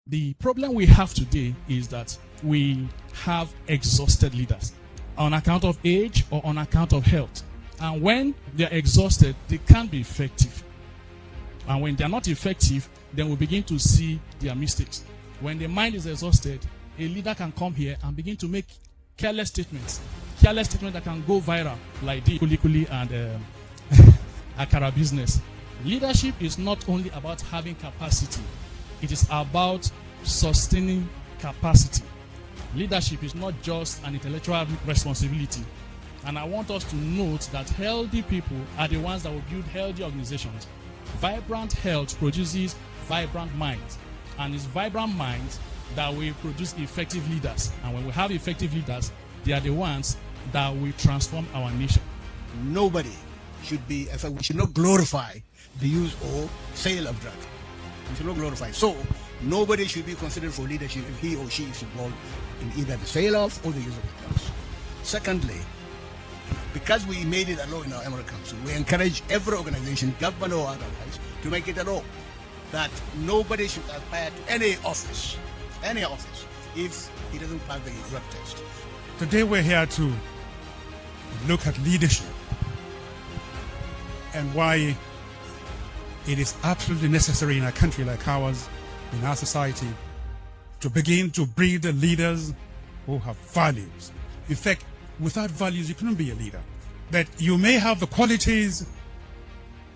The problem we have today is that we have exhausted leaders on account of age or on account of health. And when they're exhausted, they can't be effective. And when they're not effective, then we begin to see their mistakes. When the mind is exhausted, a leader can come here and begin to make careless statements that can go viral, like the Kuli and Akara business. Leadership is not only about having capacity, it is about sustaining capacity. Leadership is not just an intellectual responsibility. And I want us to note that healthy people are the ones that will build healthy organizations. Vibrant health produces vibrant minds. And it's vibrant minds that will produce effective leaders. And when we have effective leaders, they are the ones that will transform our nation. Nobody should be, in fact, we should not glorify the use or sale of drugs. We should not glorify. So, nobody should be considered for leadership if he or she is involved in either the sale of or the use of drugs. Secondly, because we made it a law in our Emirate Council, we encourage every organization, government or otherwise, to make it a law that nobody should aspire to any office, if he doesn't pass the drug test. Today we're here to look at leadership and why it is absolutely necessary in a country like ours, in our society, to begin to breed the leaders who have values. In fact, without values, you couldn't be a leader. That you may have the qualities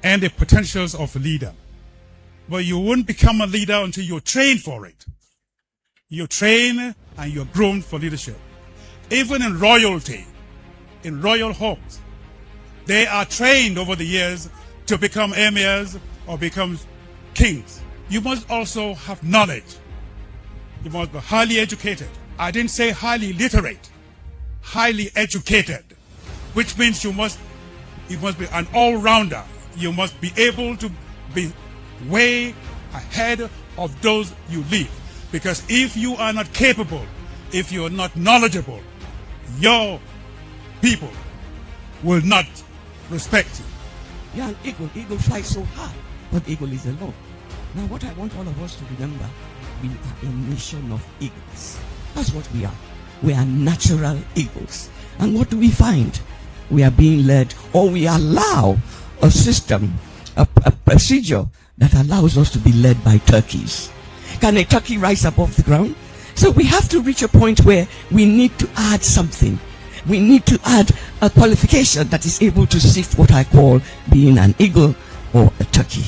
and the potentials of a leader, but you won't become a leader until you're trained for it. You're trained and you're groomed for leadership. Even in royalty, in royal homes, they are trained over the years to become emirs or become kings. You must also have knowledge. You must be highly educated. I didn't say highly literate, highly educated, which means you must be an all-rounder. You must be able to be way ahead of those you lead. Because if you are not capable, if you are not knowledgeable, your people will not respect you. You're an eagle. Eagle flies so high, but eagle is alone. Now what I want all of us to remember, we are a nation of eagles. That's what we are. We are natural eagles. And what do we find? We are being led, or we allow a system, a procedure that allows us to be led by turkeys. Can a turkey rise above the ground? So we have to reach a point where we need to add something. We need to add a qualification that is able to sift what I call being an eagle or a turkey.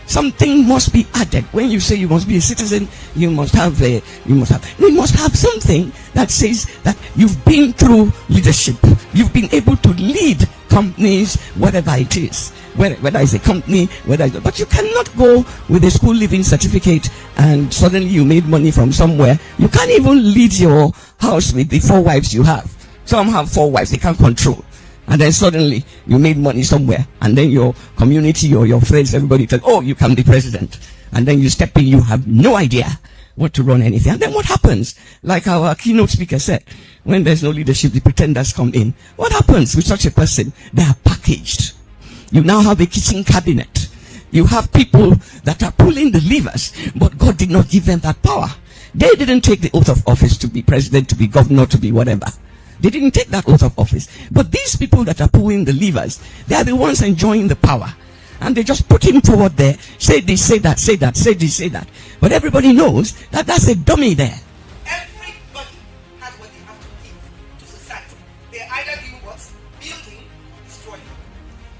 Something must be added. When you say you must be a citizen, we must have something that says that you've been through leadership. You've been able to lead companies, whatever it is. Whether it's a company, but you cannot go with a school leaving certificate and suddenly you made money from somewhere. You can't even lead your house with the 4 wives you have. Some have 4 wives they can't control. And then suddenly you made money somewhere, and then your community or your friends, everybody says, oh, you can be president. And then you step in, you have no idea what to run anything. And then what happens? Like our keynote speaker said, when there's no leadership, the pretenders come in. What happens with such a person? They are packaged. You now have a kitchen cabinet. You have people that are pulling the levers, but God did not give them that power. They didn't take the oath of office to be president, to be governor, to be whatever. They didn't take that oath of office. But these people that are pulling the levers, they are the ones enjoying the power. And they just put him forward there. Say this, say that, say that, say this, say that. But everybody knows that that's a dummy there. Everybody has what they have to give to society. They're either doing what? Building, destroying.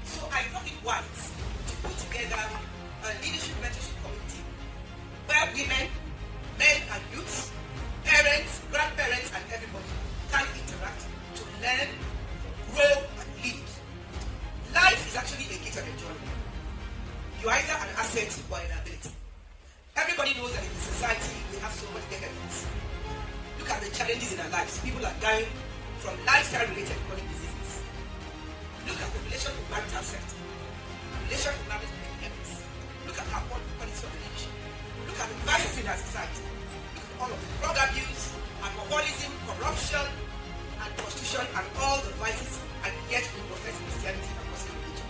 So I thought it wise to put together a leadership mentorship committee where women, men and youths, parents, grandparents and everybody can interact to learn, grow and lead. Life is actually a gift and a journey. You're either an asset or an ability. Everybody knows that in the society we have so much decadence. Look at the challenges in our lives. People are dying from lifestyle-related chronic diseases. Look at the relation to marital sector, relation to marriage and parents. Look at our quality of leadership. Look at the vices in our society. Look at all of the drug abuse, alcoholism, corruption, and prostitution, and all the vices, and yet we profess Christianity and Muslim religion.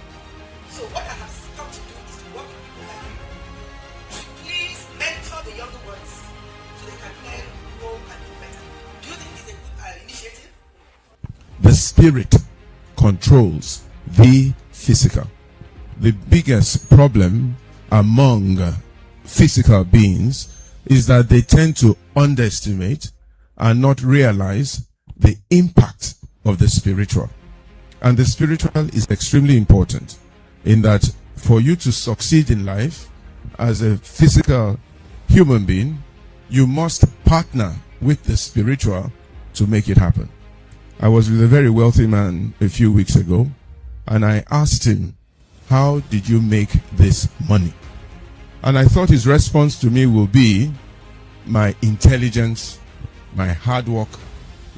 So what I have come to do is to work with people like you to please mentor the younger ones spirit controls the physical. The biggest problem among physical beings is that they tend to underestimate and not realize the impact of the spiritual. And the spiritual is extremely important in that for you to succeed in life as a physical human being, you must partner with the spiritual to make it happen. I was with a very wealthy man a few weeks ago, and I asked him, how did you make this money? And I thought his response to me will be, my intelligence, my hard work,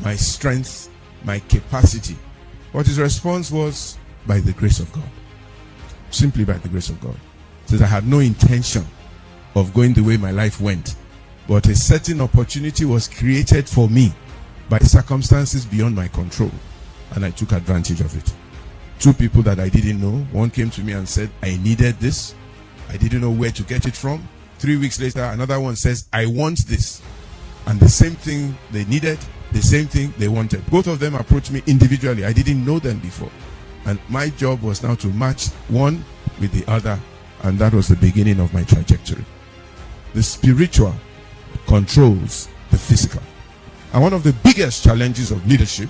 my strength, my capacity. But his response was, by the grace of God. Simply by the grace of God. He says, I had no intention of going the way my life went, but a certain opportunity was created for me by circumstances beyond my control, and I took advantage of it. Two people that I didn't know, one came to me and said, I needed this. I didn't know where to get it from. 3 weeks later, another one says, I want this. And the same thing they needed, the same thing they wanted. Both of them approached me individually. I didn't know them before. And my job was now to match one with the other. And that was the beginning of my trajectory. The spiritual controls the physical. And one of the biggest challenges of leadership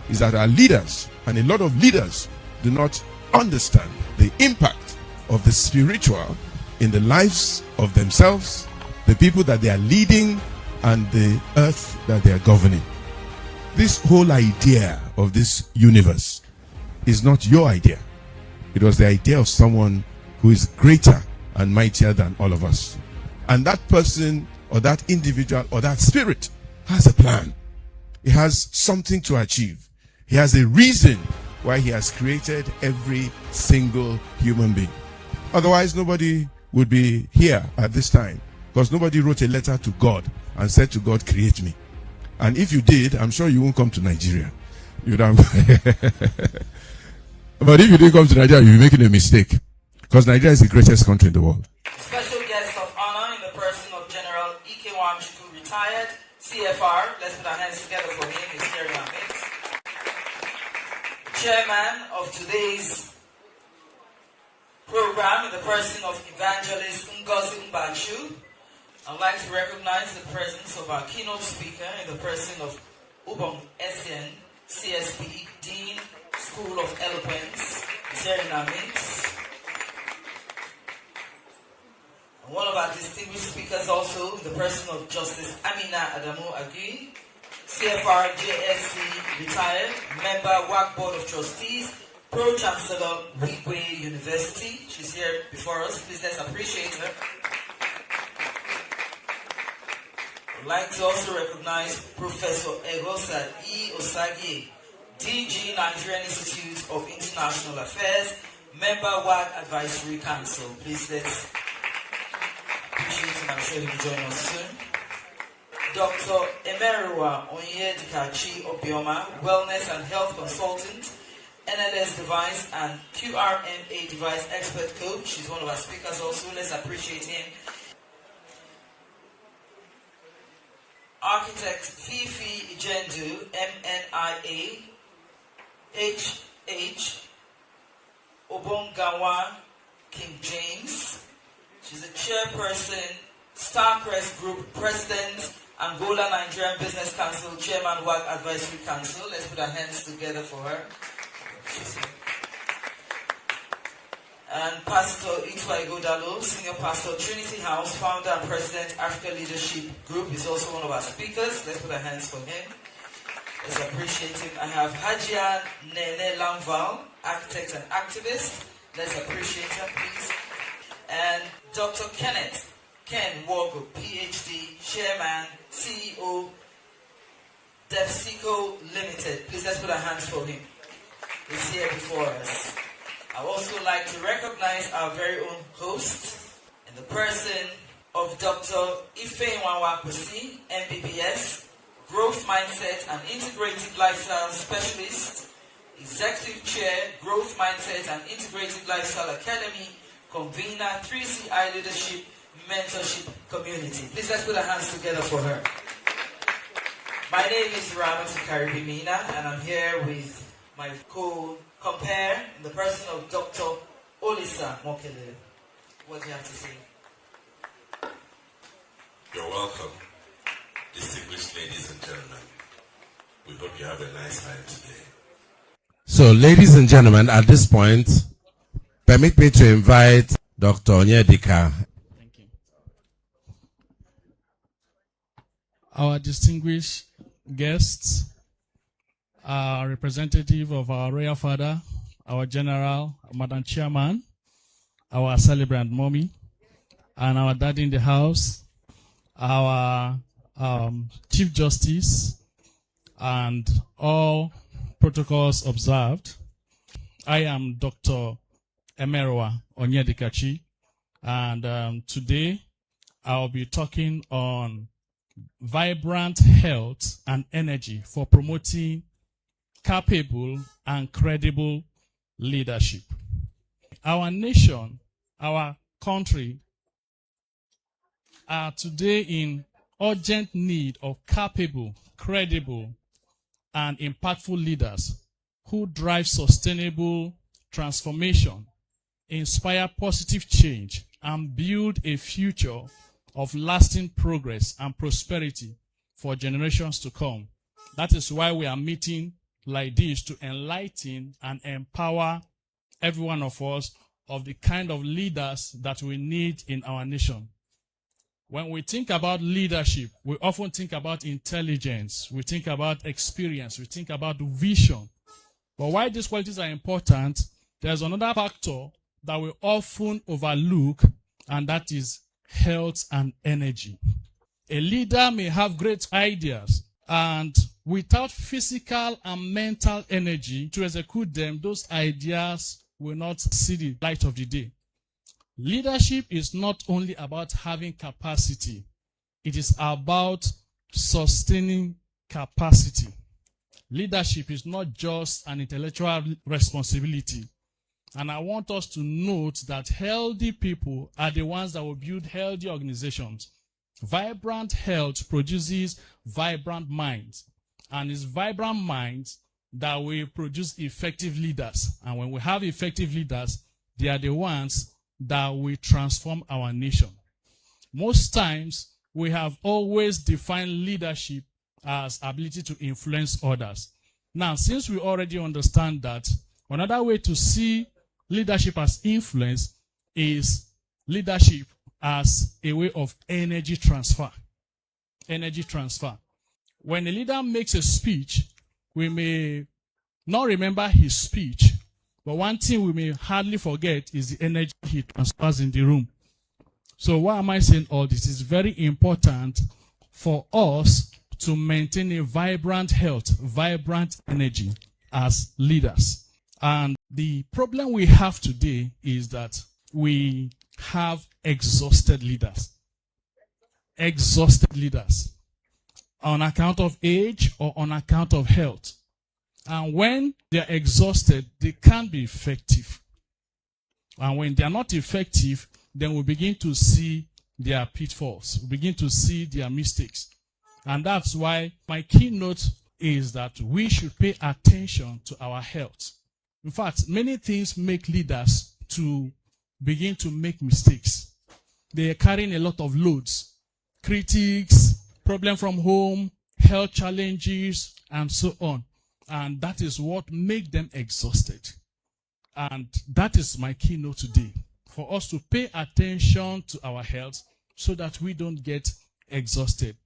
is that our leaders, and a lot of leaders, do not understand the impact of the spiritual in the lives of themselves, the people that they are leading, and the earth that they are governing. This whole idea of this universe is not your idea. It was the idea of someone who is greater and mightier than all of us. And that person or that individual or that spirit has a plan. He has something to achieve. He has a reason why he has created every single human being. Otherwise, nobody would be here at this time, because nobody wrote a letter to God and said to God, create me. And if you did, I'm sure you won't come to Nigeria. You'd have But if you didn't come to Nigeria, you'll be making a mistake, because Nigeria is the greatest country in the world. Special guest of honor in the person of General N.I.I.A, retired CFR. Let's put our hands together for him. He's here in our midst. Chairman of today's program in the person of Evangelist Ngozi Mbachu. I'd like to recognize the presence of our keynote speaker in the person of Ubong Essien, CSP, Dean, School of Eloquence, is here in our midst. And one of our distinguished speakers also in the person of Justice Amina Adamu Agui, CFR JSC, retired, member WAC Board of Trustees, Pro-Chancellor, Wigwe University. She's here before us. Please let's appreciate her. I'd like to also recognize Professor Egosa E. Osagi, DG, Nigerian Institute of International Affairs, member WAC Advisory Council. Please let's appreciate him. I'm sure he'll join us soon. Dr. Emerua Onyedikachi Obioma, Wellness and Health Consultant, NLS Device and QRMA Device Expert Coach. She's one of our speakers also. Let's appreciate him. Architect Fifi Ijendu, MNIA, HH Obongawa King James. She's a chairperson, Starcrest Group President, Angola Nigerian Business Council, Chairman WAC Advisory Council. Let's put our hands together for her. And Pastor Itwa Igodalo, Senior Pastor, Trinity House, Founder and President, Africa Leadership Group, is also one of our speakers. Let's put our hands for him. Let's appreciate him. I have Hajia Nene Lamval, Architect and Activist. Let's appreciate her, please. And Dr. Ken Wogo, PhD, Chairman, CEO, DefSico Limited. Please let's put our hands for him. He's here before us. I would also like to recognize our very own host in the person of Dr. Ifeanyi Kwesi, MBBS, Growth Mindset and Integrated Lifestyle Specialist, Executive Chair, Growth Mindset and Integrated Lifestyle Academy, Convener, 3CI Leadership Mentorship Community. Please let's put our hands together for her. My name is Ramatu Karibimina, and I'm here with my co-compare in the person of Dr. Olisa Mokele. What do you have to say? You're welcome, distinguished ladies and gentlemen. We hope you have a nice time today. So, ladies and gentlemen, at this point, permit me to invite Dr. N.I.A. Thank you. Our distinguished guests, our representative of our royal father, our general, Madam Chairman, our celebrant mommy, and our daddy in the house, our Chief Justice, and all protocols observed. I am Dr. Emerwa Onyedikachi, and today I'll be talking on vibrant health and energy for promoting capable and credible leadership. Our nation, our country, are today in urgent need of capable, credible, and impactful leaders who drive sustainable transformation, inspire positive change, and build a future of lasting progress and prosperity for generations to come. That is why we are meeting like this, to enlighten and empower every one of us of the kind of leaders that we need in our nation. When we think about leadership, we often think about intelligence, we think about experience, we think about vision. But why these qualities are important, there's another factor that we often overlook, and that is health and energy. A leader may have great ideas, and without physical and mental energy to execute them, those ideas will not see the light of the day. Leadership is not only about having capacity, it is about sustaining capacity. Leadership is not just an intellectual responsibility. And I want us to note that healthy people are the ones that will build healthy organizations. Vibrant health produces vibrant minds. And it's vibrant minds that will produce effective leaders. And when we have effective leaders, they are the ones that will transform our nation. Most times, we have always defined leadership as ability to influence others. Now, since we already understand that, another way to see leadership as influence is leadership as a way of energy transfer. Energy transfer. When a leader makes a speech, we may not remember his speech, but one thing we may hardly forget is the energy he transfers in the room. So why am I saying all this? It's very important for us to maintain a vibrant health, vibrant energy as leaders. And the problem we have today is that we have exhausted leaders. Exhausted leaders. On account of age or on account of health. And when they're exhausted, they can't be effective. And when they're not effective, then we begin to see their pitfalls. We begin to see their mistakes. And that's why my keynote is that we should pay attention to our health. In fact, many things make leaders to begin to make mistakes. They are carrying a lot of loads. Critics, problem from home, health challenges, and so on. And that is what makes them exhausted. And that is my keynote today. For us to pay attention to our health so that we don't get exhausted.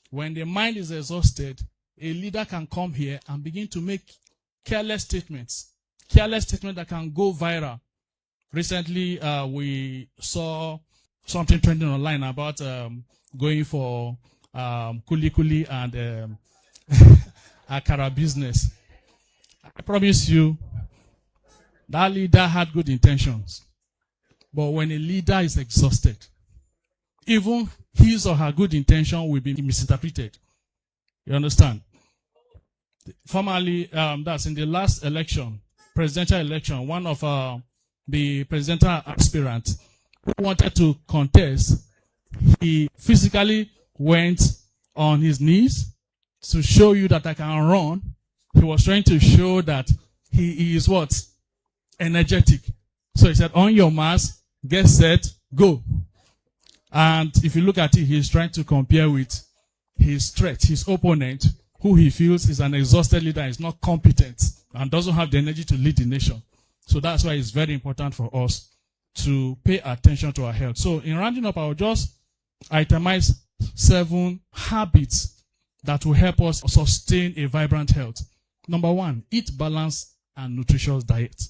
When the mind is exhausted, a leader can come here and begin to make careless statements. Careless statements that can go viral. Recently, we saw something trending online about going for kuli kuli and akara business. I promise you, that leader had good intentions. But when a leader is exhausted, even his or her good intention will be misinterpreted. You understand? Formerly, that's in the last election, presidential election, one of the presidential aspirants who wanted to contest, he physically went on his knees to show you that I can run. He was trying to show that he is what? Energetic. So he said, on your marks, get set, go. And if you look at it, he's trying to compare with his threat, his opponent, who he feels is an exhausted leader, is not competent, and doesn't have the energy to lead the nation. So that's why it's very important for us to pay attention to our health. So in rounding up, I'll just itemize 7 habits that will help us sustain a vibrant health. Number 1, eat balanced and nutritious diet.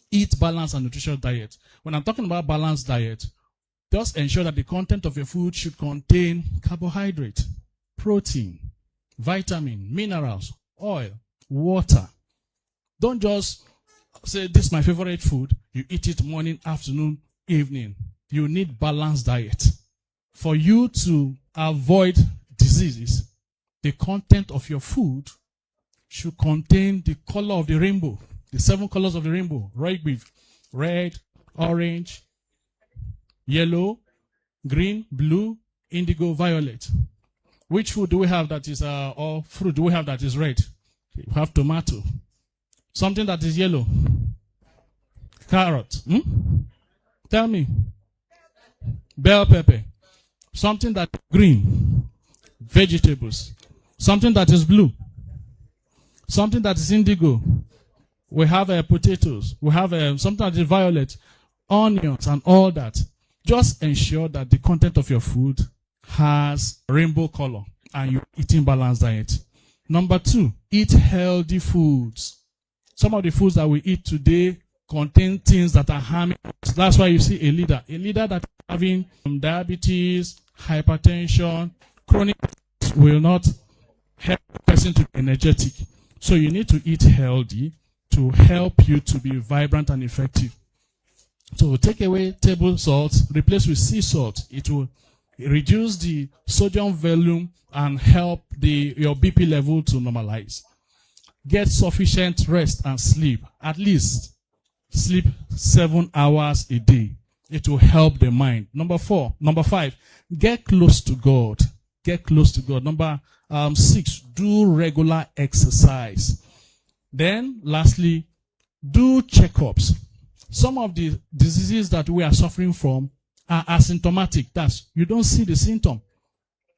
Eat balanced and nutritious diet. When I'm talking about balanced diet, just ensure that the content of your food should contain carbohydrate, protein, vitamin, minerals, oil, water. Don't just say, this is my favorite food. You eat it morning, afternoon, evening. You need balanced diet. For you to avoid diseases, the content of your food should contain the color of the rainbow, the 7 colors of the rainbow. Right, with red, orange, yellow, green, blue, indigo, violet. Which food do we have that is, or fruit do we have that is red? We have tomato. Something that is yellow. Carrot. Tell me. Bell pepper. Something that is green. Vegetables. Something that is blue. Something that is indigo. We have potatoes. We have something that is violet. Onions and all that. Just ensure that the content of your food has rainbow color and you're eating balanced diet. Number 2, eat healthy foods. Some of the foods that we eat today contain things that are harming us. That's why you see a leader that is having diabetes, hypertension, chronic will not help the person to be energetic. So you need to eat healthy to help you to be vibrant and effective. So take away table salt, replace with sea salt. It will reduce the sodium volume and help your BP level to normalize. Get sufficient rest and sleep. At least sleep 7 hours a day. It will help the mind. Number 5, get close to God. Get close to God. Number 6, do regular exercise. Then lastly, do checkups. Some of the diseases that we are suffering from are asymptomatic. That's, you don't see the symptom.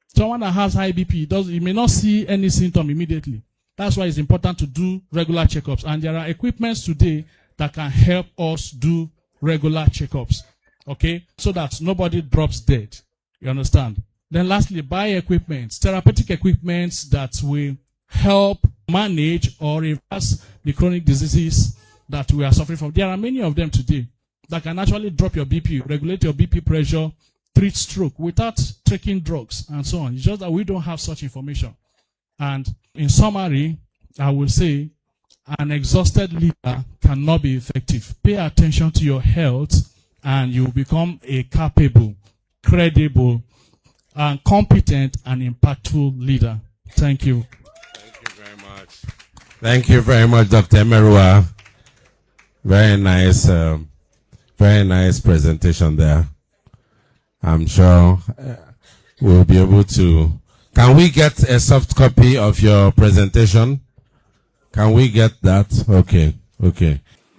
Someone that has high BP, you may not see any symptom immediately. That's why it's important to do regular checkups. And there are equipments today that can help us do regular checkups. Okay? So that nobody drops dead. You understand? Then lastly, buy equipment, therapeutic equipment that will help manage or reverse the chronic diseases that we are suffering from. There are many of them today that can actually drop your BP, regulate your BP pressure, treat stroke without taking drugs and so on. It's just that we don't have such information. And in summary, I will say an exhausted leader cannot be effective. Pay attention to your health and you will become a capable, credible, and competent and impactful leader. Thank you. Thank you very much. Thank you very much, Dr. Emerua. Very nice presentation there. I'm sure we'll be able to. Can we get a soft copy of your presentation? Can we get that? Okay.